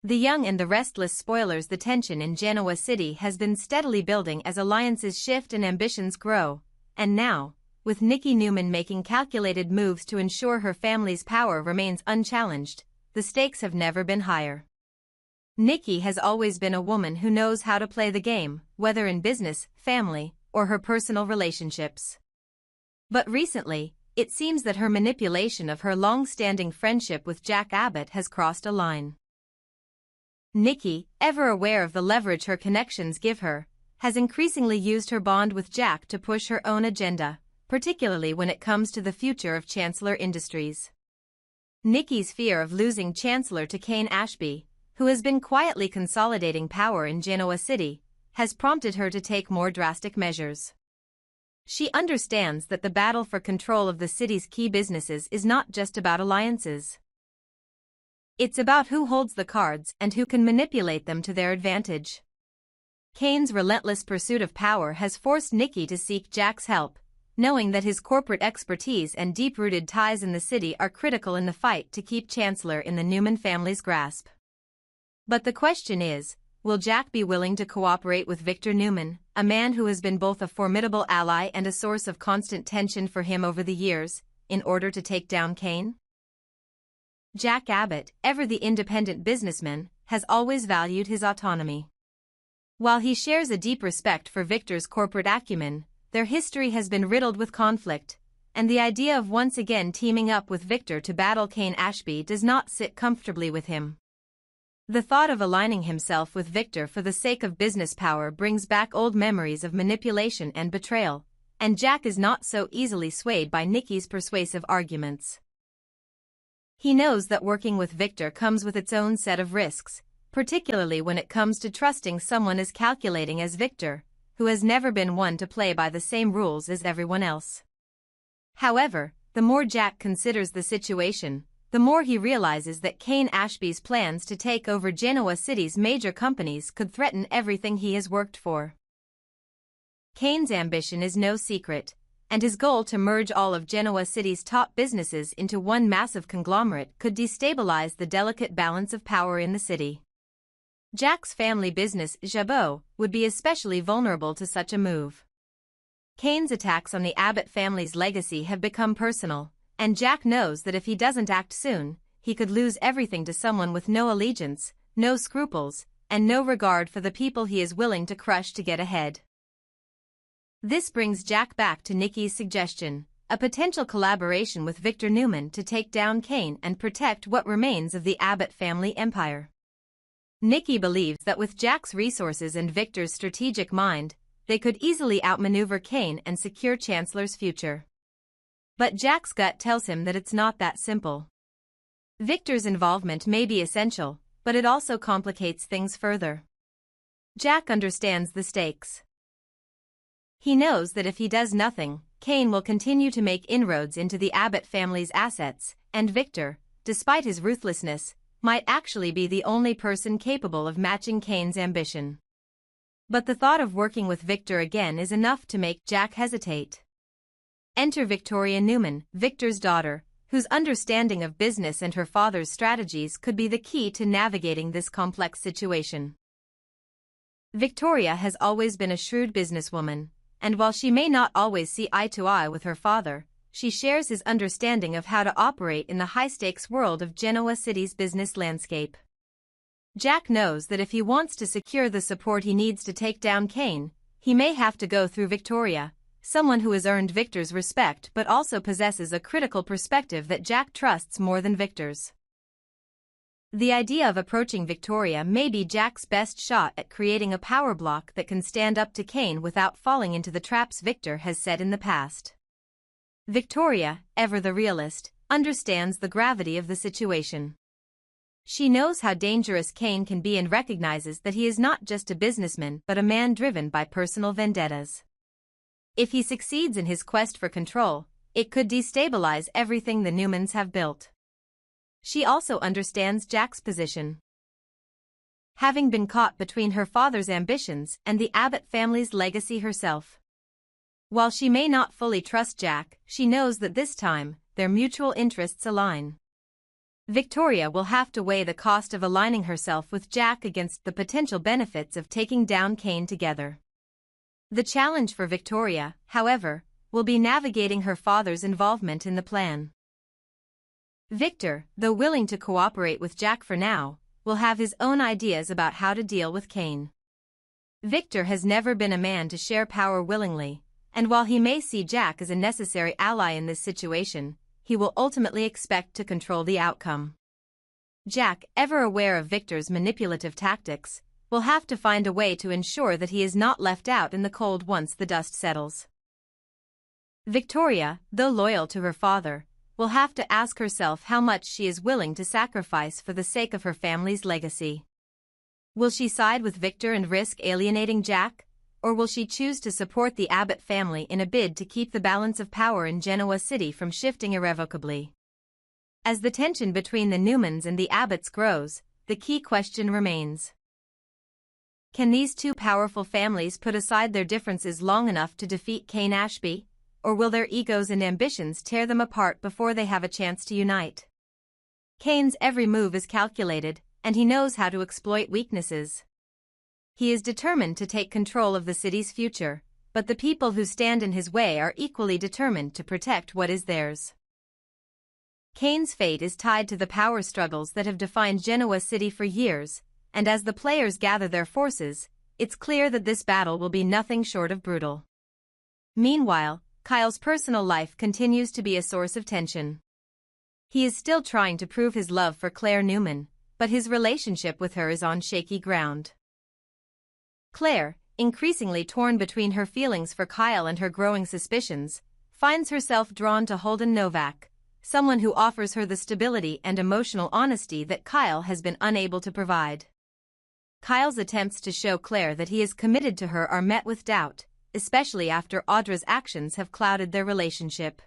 The young and the restless spoilers. The tension in Genoa City has been steadily building as alliances shift and ambitions grow, and now, with Nikki Newman making calculated moves to ensure her family's power remains unchallenged, the stakes have never been higher. Nikki has always been a woman who knows how to play the game, whether in business, family, or her personal relationships. But recently, it seems that her manipulation of her long-standing friendship with Jack Abbott has crossed a line. Nikki, ever aware of the leverage her connections give her, has increasingly used her bond with Jack to push her own agenda, particularly when it comes to the future of Chancellor Industries. Nikki's fear of losing Chancellor to Kane Ashby, who has been quietly consolidating power in Genoa City, has prompted her to take more drastic measures. She understands that the battle for control of the city's key businesses is not just about alliances. It's about who holds the cards and who can manipulate them to their advantage. Kane's relentless pursuit of power has forced Nikki to seek Jack's help, knowing that his corporate expertise and deep-rooted ties in the city are critical in the fight to keep Chancellor in the Newman family's grasp. But the question is, will Jack be willing to cooperate with Victor Newman, a man who has been both a formidable ally and a source of constant tension for him over the years, in order to take down Kane? Jack Abbott, ever the independent businessman, has always valued his autonomy. While he shares a deep respect for Victor's corporate acumen, their history has been riddled with conflict, and the idea of once again teaming up with Victor to battle Kane Ashby does not sit comfortably with him. The thought of aligning himself with Victor for the sake of business power brings back old memories of manipulation and betrayal, and Jack is not so easily swayed by Nikki's persuasive arguments. He knows that working with Victor comes with its own set of risks, particularly when it comes to trusting someone as calculating as Victor, who has never been one to play by the same rules as everyone else. However, the more Jack considers the situation, the more he realizes that Kane Ashby's plans to take over Genoa City's major companies could threaten everything he has worked for. Kane's ambition is no secret, and his goal to merge all of Genoa City's top businesses into one massive conglomerate could destabilize the delicate balance of power in the city. Jack's family business, Jabot, would be especially vulnerable to such a move. Kane's attacks on the Abbott family's legacy have become personal, and Jack knows that if he doesn't act soon, he could lose everything to someone with no allegiance, no scruples, and no regard for the people he is willing to crush to get ahead. This brings Jack back to Nikki's suggestion, a potential collaboration with Victor Newman to take down Kane and protect what remains of the Abbott family empire. Nikki believes that with Jack's resources and Victor's strategic mind, they could easily outmaneuver Kane and secure Chancellor's future. But Jack's gut tells him that it's not that simple. Victor's involvement may be essential, but it also complicates things further. Jack understands the stakes. He knows that if he does nothing, Kane will continue to make inroads into the Abbott family's assets, and Victor, despite his ruthlessness, might actually be the only person capable of matching Kane's ambition. But the thought of working with Victor again is enough to make Jack hesitate. Enter Victoria Newman, Victor's daughter, whose understanding of business and her father's strategies could be the key to navigating this complex situation. Victoria has always been a shrewd businesswoman, and while she may not always see eye to eye with her father, she shares his understanding of how to operate in the high-stakes world of Genoa City's business landscape. Jack knows that if he wants to secure the support he needs to take down Kane, he may have to go through Victoria, someone who has earned Victor's respect but also possesses a critical perspective that Jack trusts more than Victor's. The idea of approaching Victoria may be Jack's best shot at creating a power block that can stand up to Kane without falling into the traps Victor has set in the past. Victoria, ever the realist, understands the gravity of the situation. She knows how dangerous Kane can be and recognizes that he is not just a businessman but a man driven by personal vendettas. If he succeeds in his quest for control, it could destabilize everything the Newmans have built. She also understands Jack's position. Having been caught between her father's ambitions and the Abbott family's legacy herself. While she may not fully trust Jack, she knows that this time, their mutual interests align. Victoria will have to weigh the cost of aligning herself with Jack against the potential benefits of taking down Kane together. The challenge for Victoria, however, will be navigating her father's involvement in the plan. Victor, though willing to cooperate with Jack for now, will have his own ideas about how to deal with Kane. Victor has never been a man to share power willingly, and while he may see Jack as a necessary ally in this situation, he will ultimately expect to control the outcome. Jack, ever aware of Victor's manipulative tactics, will have to find a way to ensure that he is not left out in the cold once the dust settles. Victoria, though loyal to her father, will have to ask herself how much she is willing to sacrifice for the sake of her family's legacy. Will she side with Victor and risk alienating Jack, or will she choose to support the Abbott family in a bid to keep the balance of power in Genoa City from shifting irrevocably? As the tension between the Newmans and the Abbotts grows, the key question remains. Can these two powerful families put aside their differences long enough to defeat Kane Ashby, or will their egos and ambitions tear them apart before they have a chance to unite? Kane's every move is calculated, and he knows how to exploit weaknesses. He is determined to take control of the city's future, but the people who stand in his way are equally determined to protect what is theirs. Kane's fate is tied to the power struggles that have defined Genoa City for years, and as the players gather their forces, it's clear that this battle will be nothing short of brutal. Meanwhile, Kyle's personal life continues to be a source of tension. He is still trying to prove his love for Claire Newman, but his relationship with her is on shaky ground. Claire, increasingly torn between her feelings for Kyle and her growing suspicions, finds herself drawn to Holden Novak, someone who offers her the stability and emotional honesty that Kyle has been unable to provide. Kyle's attempts to show Claire that he is committed to her are met with doubt, especially after Audra's actions have clouded their relationship.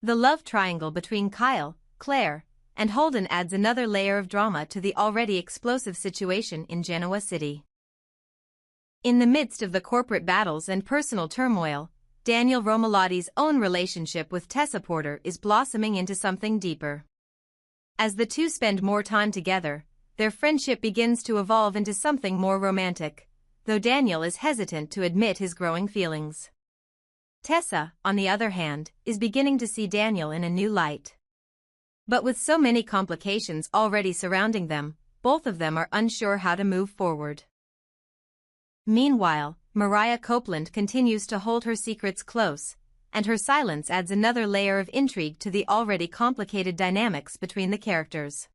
The love triangle between Kyle, Claire, and Holden adds another layer of drama to the already explosive situation in Genoa City. In the midst of the corporate battles and personal turmoil, Daniel Romalotti's own relationship with Tessa Porter is blossoming into something deeper. As the two spend more time together, their friendship begins to evolve into something more romantic, though Daniel is hesitant to admit his growing feelings. Tessa, on the other hand, is beginning to see Daniel in a new light. But with so many complications already surrounding them, both of them are unsure how to move forward. Meanwhile, Mariah Copeland continues to hold her secrets close, and her silence adds another layer of intrigue to the already complicated dynamics between the characters.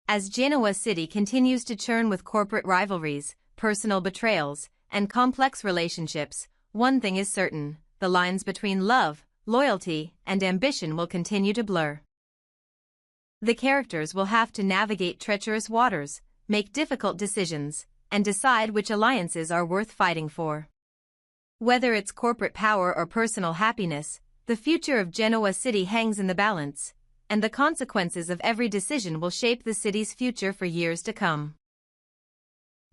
As Genoa City continues to churn with corporate rivalries, personal betrayals, and complex relationships, one thing is certain: the lines between love, loyalty, and ambition will continue to blur. The characters will have to navigate treacherous waters, make difficult decisions, and decide which alliances are worth fighting for. Whether it's corporate power or personal happiness, the future of Genoa City hangs in the balance, and the consequences of every decision will shape the city's future for years to come.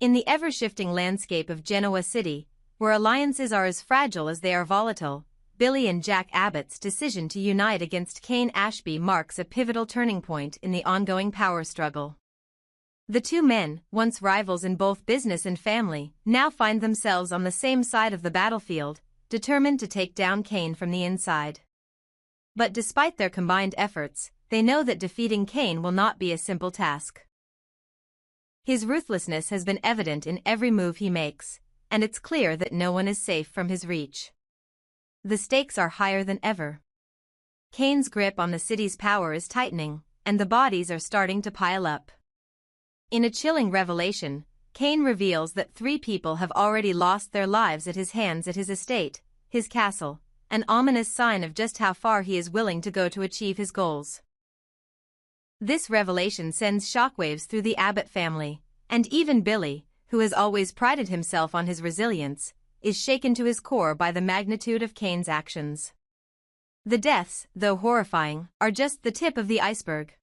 In the ever-shifting landscape of Genoa City, where alliances are as fragile as they are volatile, Billy and Jack Abbott's decision to unite against Kane Ashby marks a pivotal turning point in the ongoing power struggle. The two men, once rivals in both business and family, now find themselves on the same side of the battlefield, determined to take down Kane from the inside. But despite their combined efforts, they know that defeating Kane will not be a simple task. His ruthlessness has been evident in every move he makes, and it's clear that no one is safe from his reach. The stakes are higher than ever. Kane's grip on the city's power is tightening, and the bodies are starting to pile up. In a chilling revelation, Kane reveals that 3 people have already lost their lives at his hands at his estate, his castle, an ominous sign of just how far he is willing to go to achieve his goals. This revelation sends shockwaves through the Abbott family, and even Billy, who has always prided himself on his resilience, is shaken to his core by the magnitude of Kane's actions. The deaths, though horrifying, are just the tip of the iceberg.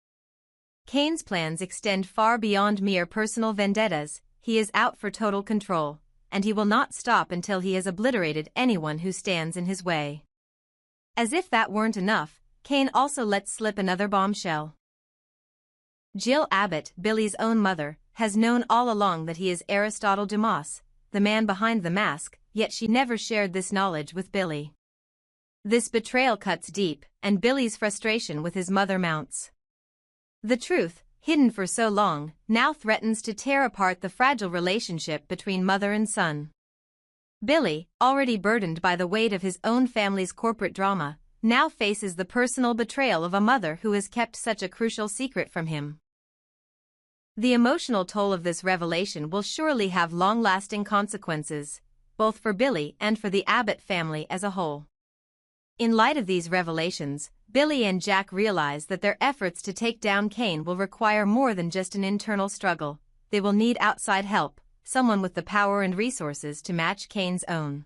Kane's plans extend far beyond mere personal vendettas. He is out for total control, and he will not stop until he has obliterated anyone who stands in his way. As if that weren't enough, Kane also lets slip another bombshell. Jill Abbott, Billy's own mother, has known all along that he is Aristotle Dumas, the man behind the mask, yet she never shared this knowledge with Billy. This betrayal cuts deep, and Billy's frustration with his mother mounts. The truth, hidden for so long, now threatens to tear apart the fragile relationship between mother and son. Billy, already burdened by the weight of his own family's corporate drama, now faces the personal betrayal of a mother who has kept such a crucial secret from him. The emotional toll of this revelation will surely have long-lasting consequences, both for Billy and for the Abbott family as a whole. In light of these revelations, Billy and Jack realize that their efforts to take down Kane will require more than just an internal struggle. They will need outside help, someone with the power and resources to match Kane's own.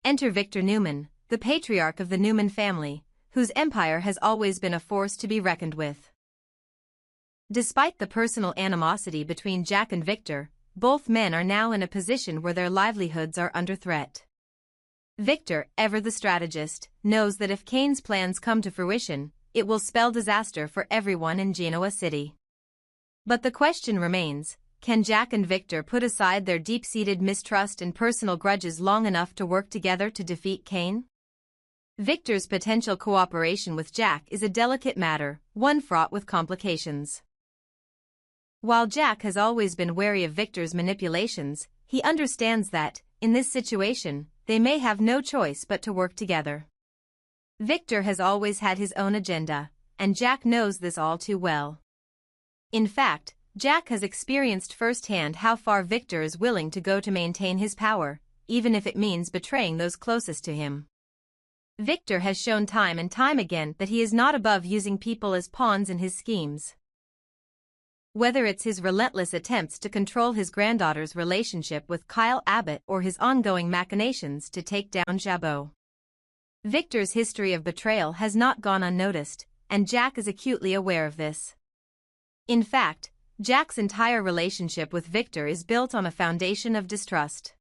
Enter Victor Newman, the patriarch of the Newman family, whose empire has always been a force to be reckoned with. Despite the personal animosity between Jack and Victor, both men are now in a position where their livelihoods are under threat. Victor, ever the strategist, knows that if Kane's plans come to fruition, it will spell disaster for everyone in Genoa City. But the question remains, can Jack and Victor put aside their deep-seated mistrust and personal grudges long enough to work together to defeat Kane? Victor's potential cooperation with Jack is a delicate matter, one fraught with complications. While Jack has always been wary of Victor's manipulations, he understands that, in this situation, they may have no choice but to work together. Victor has always had his own agenda, and Jack knows this all too well. In fact, Jack has experienced firsthand how far Victor is willing to go to maintain his power, even if it means betraying those closest to him. Victor has shown time and time again that he is not above using people as pawns in his schemes. Whether it's his relentless attempts to control his granddaughter's relationship with Kyle Abbott or his ongoing machinations to take down Jabot. Victor's history of betrayal has not gone unnoticed, and Jack is acutely aware of this. In fact, Jack's entire relationship with Victor is built on a foundation of distrust.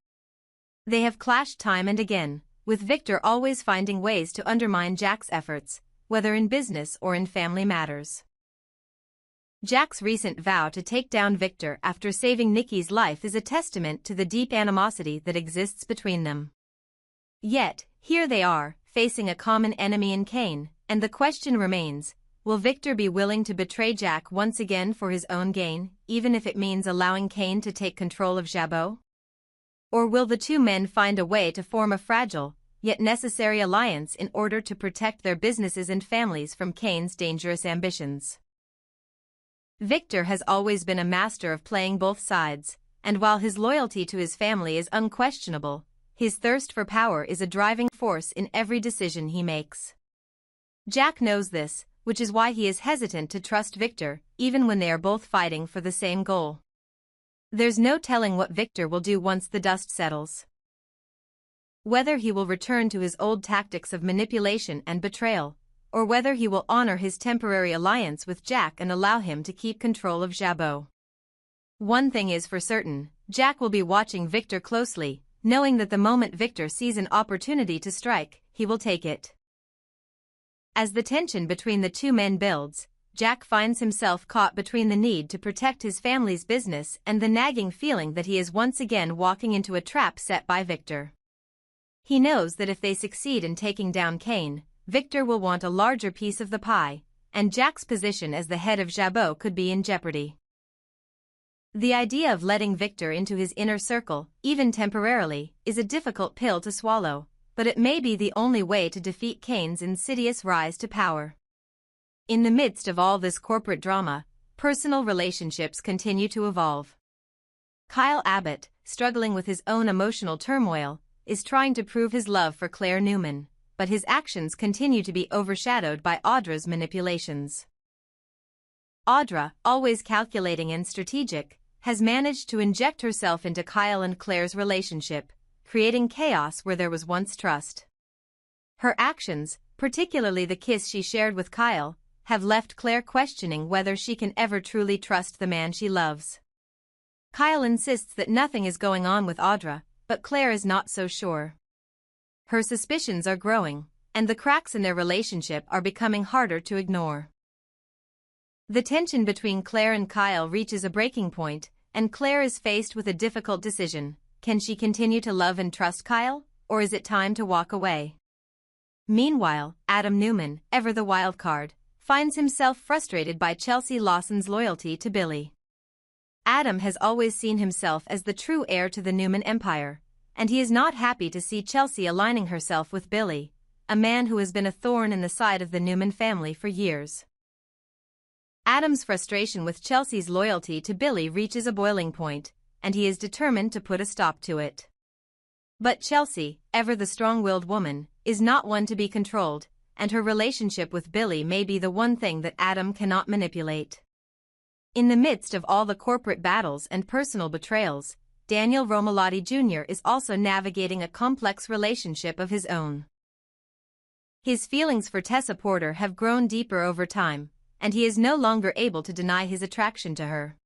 They have clashed time and again, with Victor always finding ways to undermine Jack's efforts, whether in business or in family matters. Jack's recent vow to take down Victor after saving Nikki's life is a testament to the deep animosity that exists between them. Yet, here they are, facing a common enemy in Kane, and the question remains, will Victor be willing to betray Jack once again for his own gain, even if it means allowing Kane to take control of Jabot? Or will the two men find a way to form a fragile, yet necessary alliance in order to protect their businesses and families from Kane's dangerous ambitions? Victor has always been a master of playing both sides, and while his loyalty to his family is unquestionable, his thirst for power is a driving force in every decision he makes. Jack knows this, which is why he is hesitant to trust Victor, even when they are both fighting for the same goal. There's no telling what Victor will do once the dust settles. Whether he will return to his old tactics of manipulation and betrayal, or whether he will honor his temporary alliance with Jack and allow him to keep control of Jabot. One thing is for certain, Jack will be watching Victor closely, knowing that the moment Victor sees an opportunity to strike, he will take it. As the tension between the two men builds, Jack finds himself caught between the need to protect his family's business and the nagging feeling that he is once again walking into a trap set by Victor. He knows that if they succeed in taking down Kane, Victor will want a larger piece of the pie, and Jack's position as the head of Jabot could be in jeopardy. The idea of letting Victor into his inner circle, even temporarily, is a difficult pill to swallow, but it may be the only way to defeat Kane's insidious rise to power. In the midst of all this corporate drama, personal relationships continue to evolve. Kyle Abbott, struggling with his own emotional turmoil, is trying to prove his love for Claire Newman, but his actions continue to be overshadowed by Audra's manipulations. Audra, always calculating and strategic, has managed to inject herself into Kyle and Claire's relationship, creating chaos where there was once trust. Her actions, particularly the kiss she shared with Kyle, have left Claire questioning whether she can ever truly trust the man she loves. Kyle insists that nothing is going on with Audra, but Claire is not so sure. Her suspicions are growing, and the cracks in their relationship are becoming harder to ignore. The tension between Claire and Kyle reaches a breaking point, and Claire is faced with a difficult decision. Can she continue to love and trust Kyle, or is it time to walk away? Meanwhile, Adam Newman, ever the wild card, finds himself frustrated by Chelsea Lawson's loyalty to Billy. Adam has always seen himself as the true heir to the Newman empire, and he is not happy to see Chelsea aligning herself with Billy, a man who has been a thorn in the side of the Newman family for years. Adam's frustration with Chelsea's loyalty to Billy reaches a boiling point, and he is determined to put a stop to it. But Chelsea, ever the strong-willed woman, is not one to be controlled, and her relationship with Billy may be the one thing that Adam cannot manipulate. In the midst of all the corporate battles and personal betrayals, Daniel Romalotti Jr. is also navigating a complex relationship of his own. His feelings for Tessa Porter have grown deeper over time, and he is no longer able to deny his attraction to her.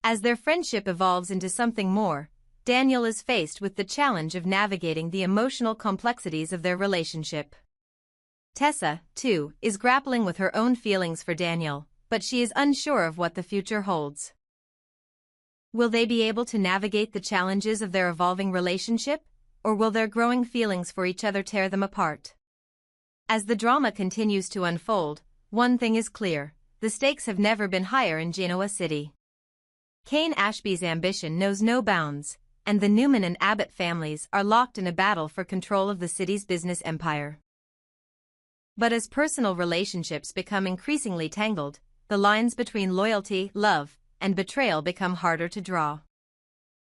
As their friendship evolves into something more, Daniel is faced with the challenge of navigating the emotional complexities of their relationship. Tessa, too, is grappling with her own feelings for Daniel, but she is unsure of what the future holds. Will they be able to navigate the challenges of their evolving relationship, or will their growing feelings for each other tear them apart? As the drama continues to unfold, one thing is clear: the stakes have never been higher in Genoa City. Kane Ashby's ambition knows no bounds, and the Newman and Abbott families are locked in a battle for control of the city's business empire. But as personal relationships become increasingly tangled, the lines between loyalty, love, and betrayal become harder to draw.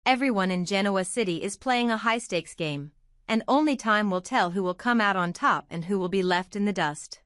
Everyone in Genoa City is playing a high-stakes game, and only time will tell who will come out on top and who will be left in the dust.